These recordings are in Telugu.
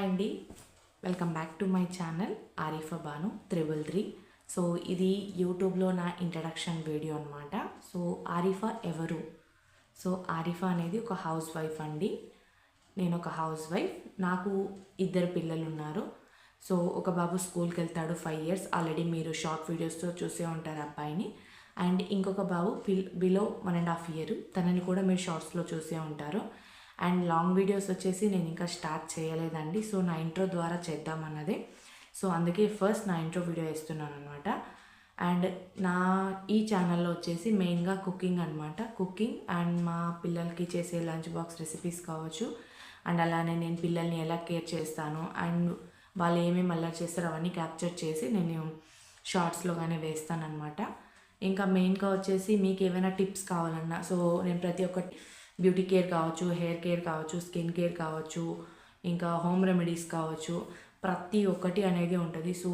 హాయ్ అండి, welcome back to my channel Arifa Banu 333. So ఇది యూట్యూబ్లో నా ఇంట్రడక్షన్ వీడియో అనమాట. సో ఆరిఫా ఎవరు? సో ఆరిఫా అనేది ఒక హౌస్ వైఫ్ అండి. నేను ఒక హౌస్ వైఫ్. నాకు 2 పిల్లలు ఉన్నారు. సో ఒక బాబు స్కూల్కి వెళ్తాడు, 5 years. ఆల్రెడీ మీరు షార్ట్ వీడియోస్తో చూసే ఉంటారు అబ్బాయిని. అండ్ ఇంకొక బాబు బిలో 1.5 years. తనని కూడా మీరు షార్ట్స్లో చూసే ఉంటారు. అండ్ లాంగ్ వీడియోస్ వచ్చేసి నేను ఇంకా స్టార్ట్ చేయలేదండి. సో నా ఇంట్రో ద్వారా చేద్దామన్నదే. సో అందుకే ఫస్ట్ నా ఇంట్రో వీడియో వేస్తున్నాను అనమాట. అండ్ నా ఈ ఛానల్లో వచ్చేసి మెయిన్గా కుకింగ్ అనమాట. కుకింగ్ అండ్ మా పిల్లలకి చేసే లంచ్ బాక్స్ రెసిపీస్ కావచ్చు. అండ్ అలానే నేను పిల్లల్ని ఎలా కేర్ చేస్తాను అండ్ వాళ్ళు ఏమేమి అల్లరి చేస్తారో అవన్నీ క్యాప్చర్ చేసి నేను షార్ట్స్లో కానీ వేస్తాను అనమాట. ఇంకా మెయిన్గా వచ్చేసి మీకు ఏమైనా టిప్స్ కావాలన్నా, సో నేను ప్రతి ఒక్కటి బ్యూటీ కేర్ కావచ్చు, హెయిర్ కేర్ కావచ్చు, స్కిన్ కేర్ కావచ్చు, ఇంకా హోమ్ రెమెడీస్ కావచ్చు, ప్రతి ఒక్కటి అనేది ఉంటుంది. సో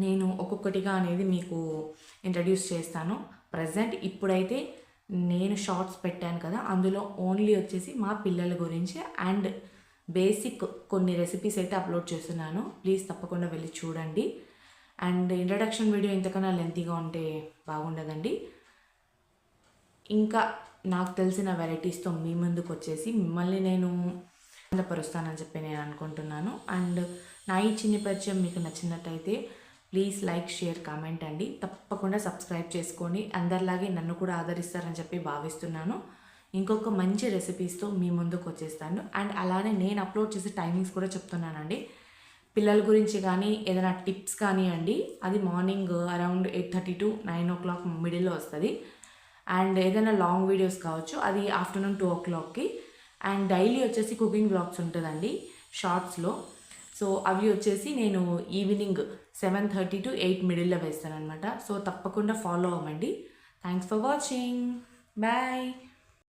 నేను ఒక్కొక్కటిగా అనేది మీకు ఇంట్రడ్యూస్ చేస్తాను. ప్రజెంట్ ఇప్పుడైతే నేను షార్ట్స్ పెట్టాను కదా, అందులో ఓన్లీ వచ్చేసి మా పిల్లల గురించి అండ్ బేసిక్ కొన్ని రెసిపీస్ అయితే అప్లోడ్ చేస్తున్నాను. ప్లీజ్ తప్పకుండా వెళ్ళి చూడండి. అండ్ ఇంట్రడక్షన్ వీడియో ఇంతకన్నా లెంతీగా ఉంటే బాగుండదండి. ఇంకా నాకు తెలిసిన వెరైటీస్తో మీ ముందుకు వచ్చేసి మిమ్మల్ని నేను ఆనందపరుస్తానని చెప్పి నేను అనుకుంటున్నాను. అండ్ నా ఈ చిన్న పరిచయం మీకు నచ్చినట్టయితే ప్లీజ్ లైక్, షేర్, కామెంట్ అండి. తప్పకుండా సబ్స్క్రైబ్ చేసుకోండి. అందరిలాగే నన్ను కూడా ఆదరిస్తారని చెప్పి భావిస్తున్నాను. ఇంకొక మంచి రెసిపీస్తో మీ ముందుకు వచ్చేస్తాను. అండ్ అలానే నేను అప్లోడ్ చేసే టైమింగ్స్ కూడా చెప్తున్నానండి. పిల్లల గురించి కానీ ఏదైనా టిప్స్ కానివ్వండి, అది మార్నింగ్ అరౌండ్ 8:30 to 9 o'clock మిడిల్లో వస్తుంది. అండ్ ఏదైనా లాంగ్ వీడియోస్ కావచ్చు, అది ఆఫ్టర్నూన్ 2 o'clockకి. అండ్ డైలీ వచ్చేసి కుకింగ్ బ్లాగ్స్ ఉంటుందండి షార్ట్స్లో. సో అవి వచ్చేసి నేను ఈవినింగ్ 7:30 to 8 మిడిల్లో వేస్తాను అనమాట. సో తప్పకుండా ఫాలో అవ్వండి. Thanks for watching. బాయ్.